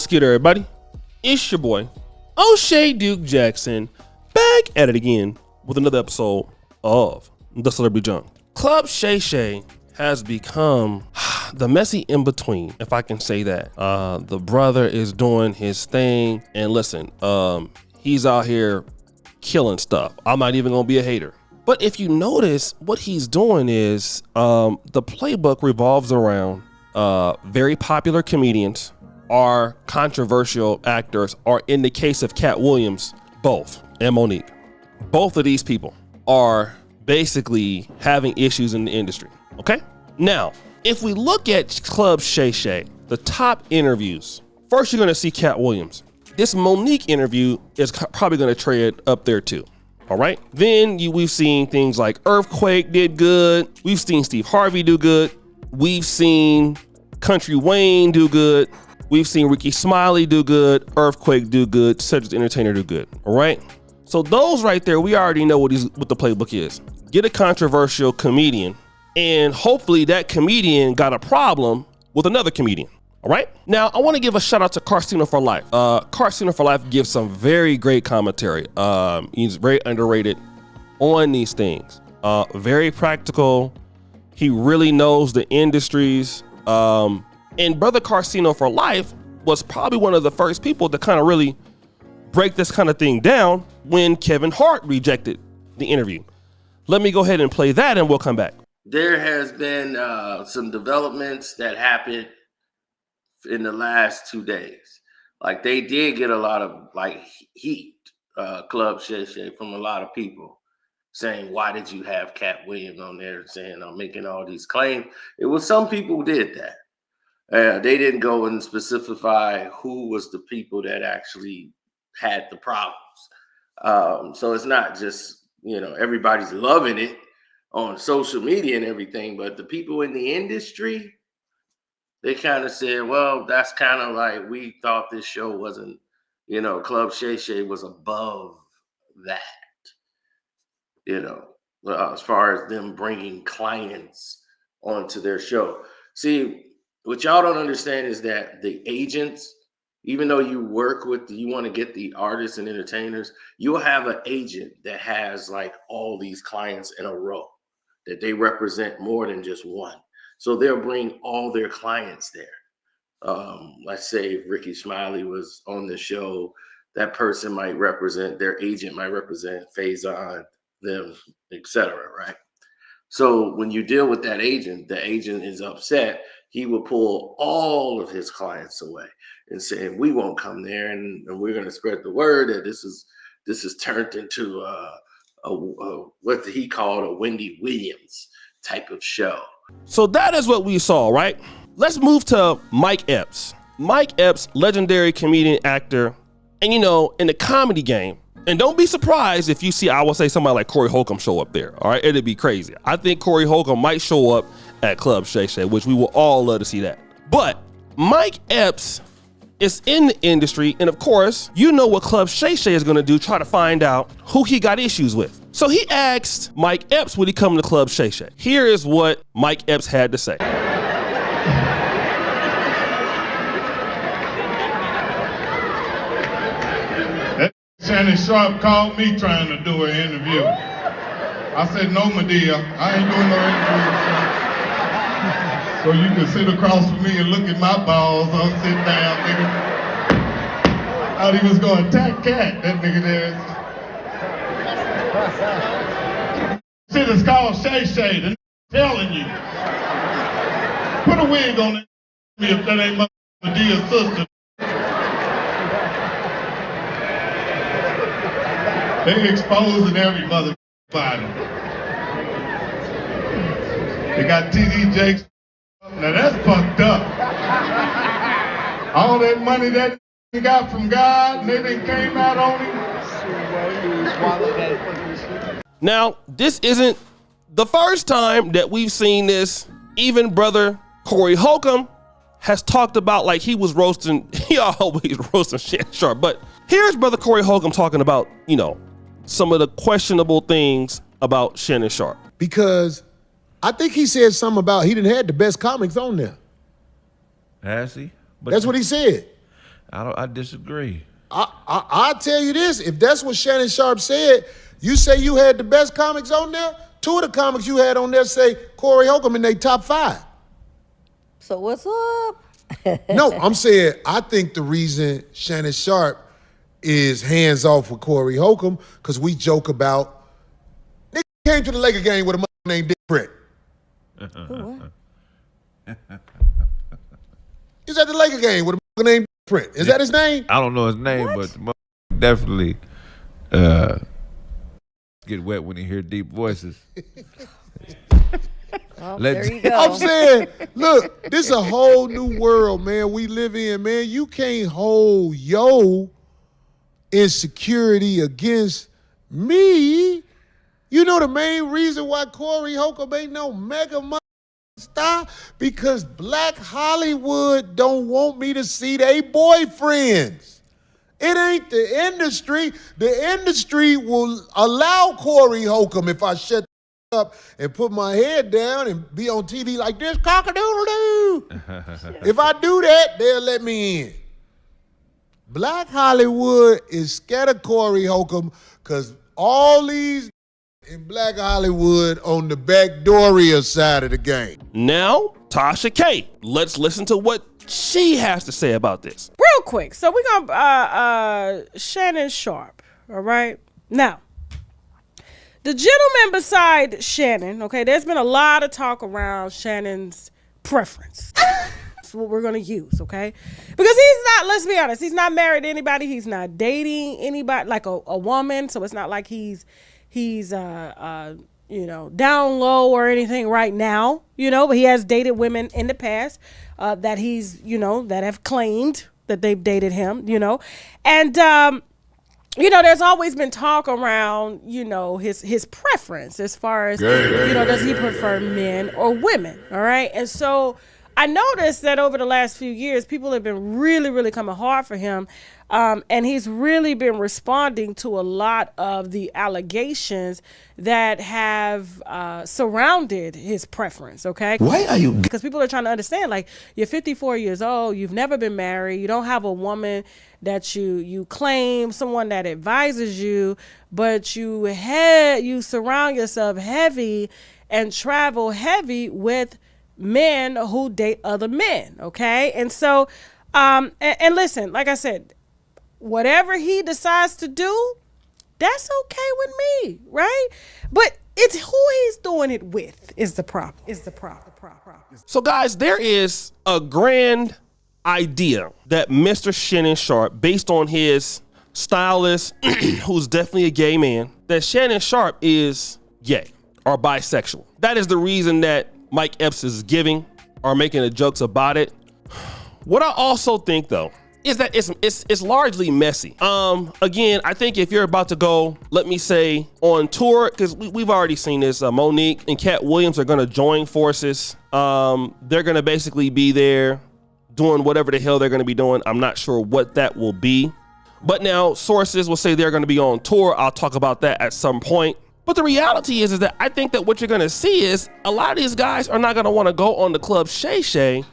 What's good, everybody? It's your boy, O'Shea Duke Jackson, back at it again with another episode of The Celebrity Junk. Club Shay Shay has become the messy in-between, if I can say that. The brother is doing his thing, and listen, he's out here killing stuff. I'm not even gonna be a hater. But if you notice, what he's doing is the playbook revolves around very popular comedians or controversial actors, or in the case of Katt Williams, both, and Mo'Nique. Both of these people are basically having issues in the industry, okay? Now, if we look at Club Shay Shay, the top interviews, first you're gonna see Katt Williams. This Mo'Nique interview is probably gonna trade up there too. All right. Then we've seen things like Earthquake did good. We've seen Steve Harvey do good. We've seen Country Wayne do good. We've seen Ricky Smiley do good. Earthquake do good. Cedric the Entertainer do good. All right. So those right there, we already know what the playbook is. Get a controversial comedian, and hopefully that comedian got a problem with another comedian. All right. Now, I want to give a shout out to Caro For Life. Caro For Life gives some very great commentary. He's very underrated on these things. Very practical. He really knows the industries. And Brother Caro For Life was probably one of the first people to kind of really break this kind of thing down when Kevin Hart rejected the interview. Let me go ahead and play that, and we'll come back. There has been some developments that happened in the last 2 days. Like, they did get a lot of heat, Club Shay Shay, from a lot of people saying, why did you have Katt Williams on there saying I'm making all these claims? It was some people who did that. They didn't go and specify who was the people that actually had the problems. So it's not just, everybody's loving it on social media and everything, but the people in the industry, they kind of said, well, that's kind of like, we thought this show wasn't, Club Shay Shay was above that, as far as them bringing clients onto their show. See, what y'all don't understand is that the agents, even though you want to get the artists and entertainers, you'll have an agent that has like all these clients in a row that they represent more than just one. So they'll bring all their clients there. Let's say if Ricky Smiley was on the show, that person might represent, their agent might represent Faison, them, etc. Right? So when you deal with that agent, the agent is upset. He will pull all of his clients away and say, we won't come there, and we're going to spread the word that this is turned into what he called a Wendy Williams type of show. So that is what we saw, right? Let's move to Mike Epps. Mike Epps, legendary comedian, actor, and in the comedy game, and don't be surprised if you see, I will say, somebody like Corey Holcomb show up there, all right? It'd be crazy. I think Corey Holcomb might show up at Club Shay Shay, which we will all love to see that. But Mike Epps is in the industry, and of course, you know what Club Shay Shay is gonna do, try to find out who he got issues with. So he asked Mike Epps, would he come to Club Shay Shay? Here is what Mike Epps had to say. Shannon Sharpe called me trying to do an interview. I said, no, my dear, I ain't doing no interview. So you can sit across from me and look at my balls. I'll sit down, nigga. Thought he was going to attack Katt, that nigga there. Shit is called Shay Shay, the telling you. Put a wig on it if that ain't my dear sister. They exposing every mother body. They got TD Jakes. Now that's fucked up. All that money that he got from God, and they done came out on him. Now, this isn't the first time that we've seen this. Even brother Corey Holcomb has talked about, like, he was roasting, he always roasting Shannon Sharpe. But here's brother Corey Holcomb talking about, some of the questionable things about Shannon Sharpe. Because I think he said something about he didn't have the best comics on there. Has he? But that's what he said. I disagree. I'll tell you this. If that's what Shannon Sharpe said, you say you had the best comics on there? 2 of the comics you had on there say Corey Holcomb in their top 5. So what's up? No, I'm saying I think the reason Shannon Sharpe is hands off with Corey Holcomb, because we joke about, nigga came to the Laker game with a mother named Dick Pritt. He's at the Laker game with a mother named Dick Pritt. Is that his name? I don't know his name, but the motherfucker definitely get wet when he hear deep voices. Well, there you go. I'm saying, look, this is a whole new world, man, we live in, man. You can't hold your insecurity against me. You know the main reason why Corey Holcomb ain't no mega star? Because Black Hollywood don't want me to see their boyfriends. It ain't the industry. The industry will allow Corey Holcomb, if I shut up and put my head down and be on TV like this, cock-a-doodle-doo. If I do that, they'll let me in. Black Hollywood is scared of Corey Holcomb because all these in Black Hollywood on the backdooria side of the game. Now, Tasha K. Let's listen to what she has to say about this. Real quick. So we're going to Shannon Sharpe, all right? Now, the gentleman beside Shannon, okay, there's been a lot of talk around Shannon's preference. That's what we're going to use, okay? Because he's not, let's be honest, he's not married to anybody. He's not dating anybody, like a woman. So it's not like he's you know, down low or anything right now, you know, but he has dated women in the past that he's, you know, that have claimed that they've dated him, you know. And, you know, there's always been talk around, you know, his preference as far as, you know, does he prefer men or women? All right. And so I noticed that over the last few years, people have been really, really coming hard for him. And he's really been responding to a lot of the allegations that have surrounded his preference, okay? Why are you? Because people are trying to understand, like, you're 54 years old, you've never been married, you don't have a woman that you claim, someone that advises you, but you surround yourself heavy and travel heavy with men who date other men, okay? And so, and listen, like I said, whatever he decides to do, that's okay with me, right? But it's who he's doing it with is the problem. So guys, there is a grand idea that Mr. Shannon Sharpe, based on his stylist, who's definitely a gay man, that Shannon Sharpe is gay or bisexual. That is the reason that Mike Epps is giving or making the jokes about it. What I also think though is that it's largely messy. Again, I think if you're about to go, let me say, on tour, because we've already seen this, Mo'nique and Katt Williams are gonna join forces. They're gonna basically be there doing whatever the hell they're gonna be doing. I'm not sure what that will be. But now sources will say they're gonna be on tour. I'll talk about that at some point. But the reality is that I think that what you're gonna see is a lot of these guys are not gonna wanna go on the Club Shay Shay.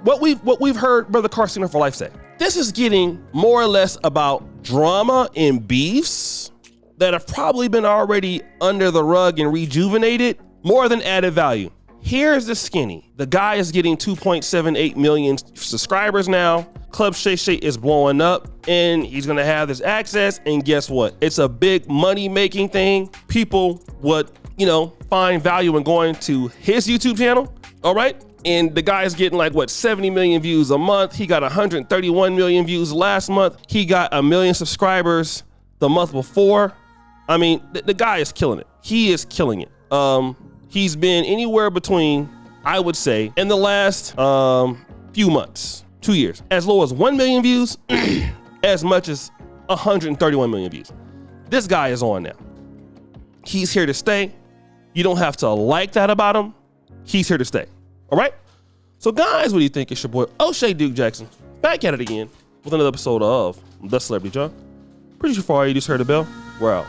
What we've heard Brother Caro For Life say. This is getting more or less about drama and beefs that have probably been already under the rug and rejuvenated more than added value. Here's the skinny. The guy is getting 2.78 million subscribers now. Club Shay Shay is blowing up and he's gonna have this access, and guess what? It's a big money making thing. People would, you know, find value in going to his YouTube channel, all right? And the guy is getting like, what, 70 million views a month. He got 131 million views last month. He got 1 million subscribers the month before. I mean, the guy is killing it. He is killing it. He's been anywhere between, I would say, in the last few months, 2 years, as low as 1 million views, as much as 131 million views. This guy is on now. He's here to stay. You don't have to like that about him. He's here to stay. All right? So guys, what do you think? It's your boy, O'Shea Duke Jackson, back at it again with another episode of The Celebrity Junk. Pretty sure for all you just heard the bell. We're out.